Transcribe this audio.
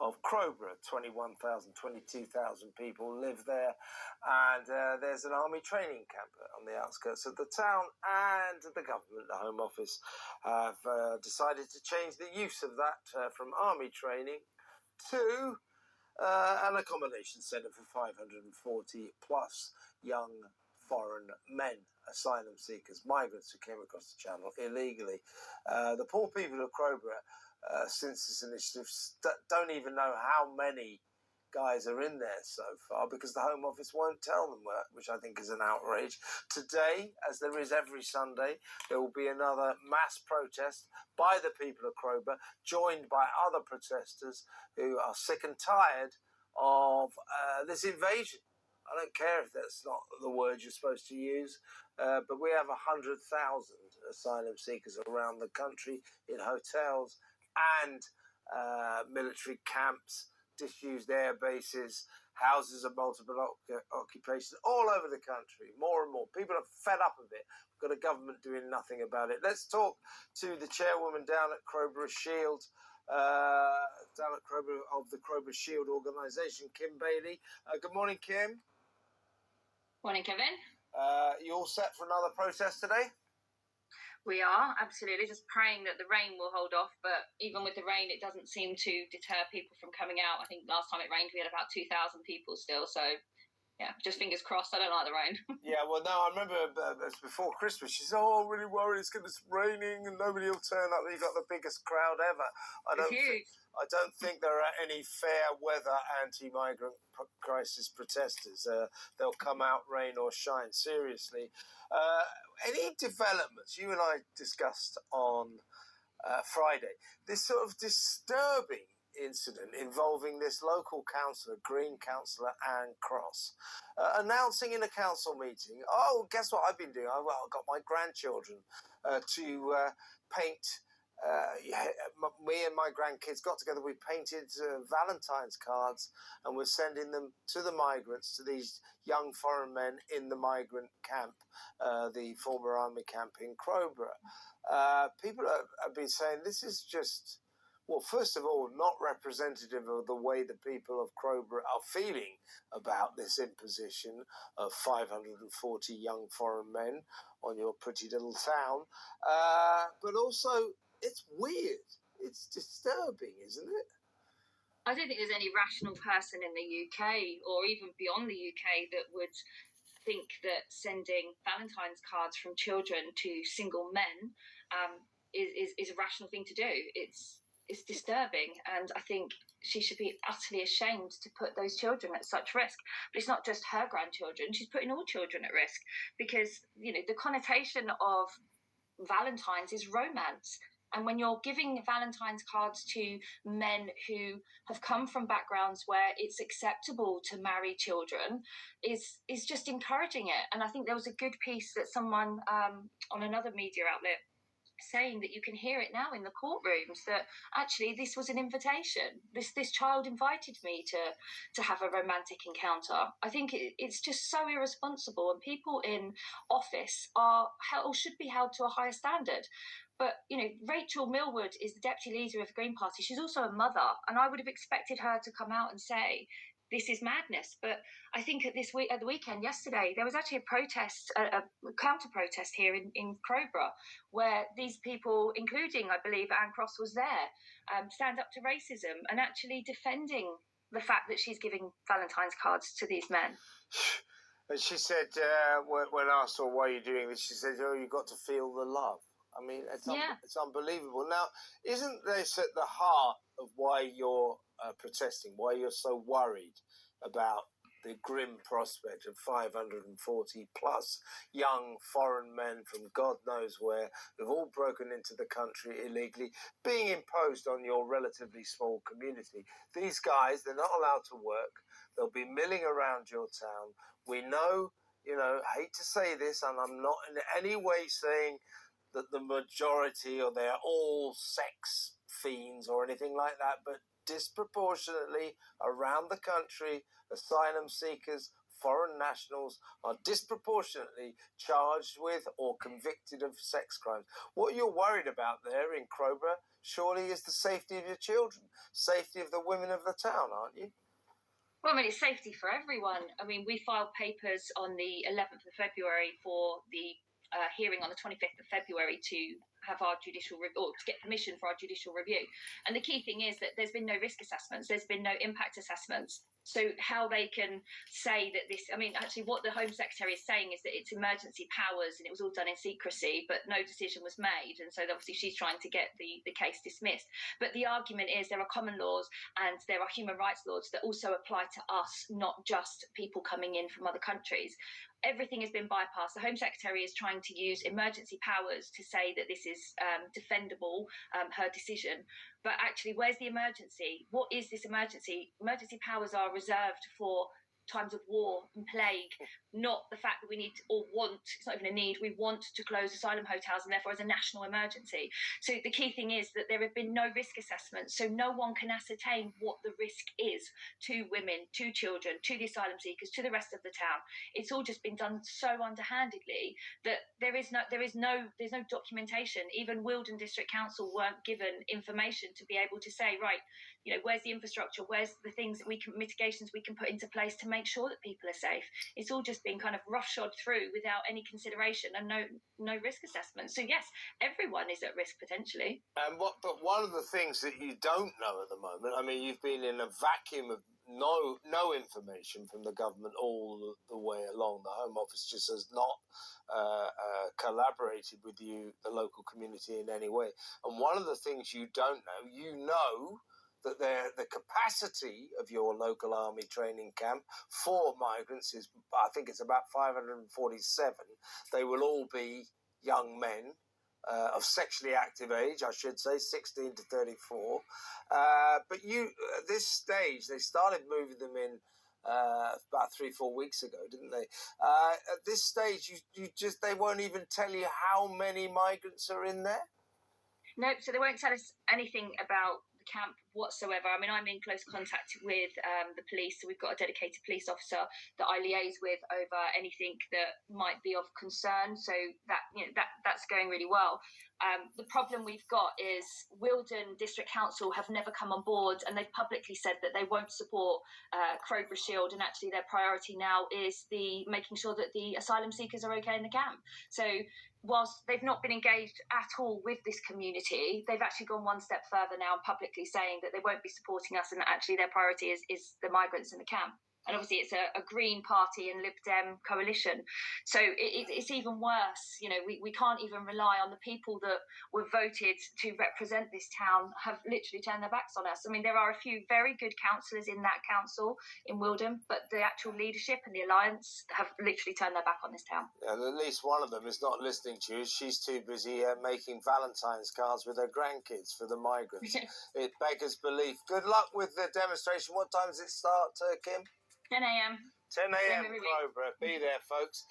of Crowborough. 22,000 people live there, and there's an army training camp on the outskirts of the town, and the government, the Home Office, have decided to change the use of that from army training to an accommodation centre for 540 plus young foreign men, asylum seekers, migrants who came across the channel illegally. The poor people of Crowborough, since this initiative, don't even know how many guys are in there so far, because the Home Office won't tell them, which I think is an outrage. Today, as there is every Sunday, there will be another mass protest by the people of Crowborough, joined by other protesters who are sick and tired of this invasion. I don't care if that's not the word you're supposed to use, but we have 100,000 asylum seekers around the country in hotels and military camps, disused air bases, houses of multiple occupations all over the country. More and more people are fed up of it. We've got a government doing nothing about it. Let's talk to the chairwoman down at Crowborough Shield, down at Crowborough, of the Crowborough Shield organisation, Kim Bailey. Good morning, Kim. Morning, Kevin. You all set for another protest today? We are, absolutely, just praying that the rain will hold off, but even with the rain, it doesn't seem to deter people from coming out. I think last time it rained, we had about 2,000 people still, so yeah, just fingers crossed. I don't like the rain. Yeah, well, no, I remember before Christmas, she said, oh, I'm really worried it's raining and nobody will turn up. You've got the biggest crowd ever. It's huge. I don't think there are any fair weather anti-migrant crisis protesters. They'll come out rain or shine, seriously. Any developments you and I discussed on Friday, this sort of disturbing incident involving this local councillor, Green councillor Anne Cross, announcing in a council meeting, oh, guess what I've been doing? I got my grandchildren to paint. Me and my grandkids got together, we painted Valentine's cards and we're sending them to the migrants, to these young foreign men in the migrant camp, the former army camp in Crowborough. People have been saying this is just, well, first of all, not representative of the way the people of Crowborough are feeling about this imposition of 540 young foreign men on your pretty little town, but also it's weird. It's disturbing, isn't it? I don't think there's any rational person in the UK or even beyond the UK that would think that sending Valentine's cards from children to single men is a rational thing to do. It's disturbing, and I think she should be utterly ashamed to put those children at such risk. But it's not just her grandchildren, she's putting all children at risk, because, you know, the connotation of Valentine's is romance. And when you're giving Valentine's cards to men who have come from backgrounds where it's acceptable to marry children, is just encouraging it. And I think there was a good piece that someone on another media outlet saying that you can hear it now in the courtrooms, that actually this was an invitation. This child invited me to have a romantic encounter. I think it's just so irresponsible, and people in office should be held to a higher standard. But, you know, Rachel Millward is the deputy leader of the Green Party. She's also a mother, and I would have expected her to come out and say, this is madness. But I think at the weekend yesterday, there was actually a protest, a counter-protest here in Crowborough, where these people, including, I believe, Anne Cross was there, stand up to racism and actually defending the fact that she's giving Valentine's cards to these men. And she said, when asked, well, why are you doing this, she said, oh, you've got to feel the love. I mean, it's unbelievable. Now, isn't this at the heart of why you're protesting, why you're so worried about the grim prospect of 540 plus young foreign men from God knows where, who've all broken into the country illegally, being imposed on your relatively small community? These guys, they're not allowed to work. They'll be milling around your town. We know, I hate to say this, and I'm not in any way saying that the majority or they're all sex fiends or anything like that, but disproportionately around the country, asylum seekers, foreign nationals are disproportionately charged with or convicted of sex crimes. What you're worried about there in Crowborough surely is the safety of your children, safety of the women of the town, aren't you? Well, I mean, it's safety for everyone. I mean, we filed papers on the 11th of February for the hearing on the 25th of February to have our judicial or to get permission for our judicial review. And the key thing is that there's been no risk assessments, there's been no impact assessments. So how they can say that this, I mean, actually what the Home Secretary is saying is that it's emergency powers and it was all done in secrecy, but no decision was made. And so obviously she's trying to get the case dismissed. But the argument is there are common laws and there are human rights laws that also apply to us, not just people coming in from other countries. Everything has been bypassed. The Home Secretary is trying to use emergency powers to say that this is defendable, her decision. But actually, where's the emergency? What is this emergency? Emergency powers are reserved for times of war and plague, not the fact that we need or want, it's not even a need, we want to close asylum hotels and therefore as a national emergency. So the key thing is that there have been no risk assessments, so no one can ascertain what the risk is to women, to children, to the asylum seekers, to the rest of the town. It's all just been done so underhandedly that there's no documentation. Even Wealdon District Council weren't given information to be able to say, right, you know, where's the infrastructure, where's the things that we can, mitigations we can put into place to make sure that people are safe. It's all just been kind of roughshod through without any consideration and no risk assessment. So yes, everyone is at risk potentially. But one of the things that you don't know at the moment, I mean, you've been in a vacuum of no information from the government all the way along. The Home Office just has not collaborated with you, the local community, in any way. And one of the things you don't know, you know that the capacity of your local army training camp for migrants is, I think it's about 547. They will all be young men of sexually active age, I should say, 16 to 34. But at this stage, they started moving them in about 3-4 weeks ago, didn't they? At this stage, they won't even tell you how many migrants are in there? No, so they won't tell us anything about the camp whatsoever. I mean, I'm in close contact with the police, so we've got a dedicated police officer that I liaise with over anything that might be of concern. So that's going really well. The problem we've got is Wealdon District Council have never come on board, and they've publicly said that they won't support Crowborough Shield, and actually their priority now is making sure that the asylum seekers are okay in the camp. So whilst they've not been engaged at all with this community, they've actually gone one step further now and publicly saying that they won't be supporting us and that actually their priority is the migrants in the camp. And obviously it's a Green Party and Lib Dem coalition. So it's even worse. You know, we can't even rely on the people that were voted to represent this town have literally turned their backs on us. I mean, there are a few very good councillors in that council in Wealdon, but the actual leadership and the alliance have literally turned their back on this town. And at least one of them is not listening to you. She's too busy making Valentine's cards with her grandkids for the migrants. It beggars belief. Good luck with the demonstration. What time does it start, Kim? 10 a.m. 10 a.m. Crowborough. Be there, folks.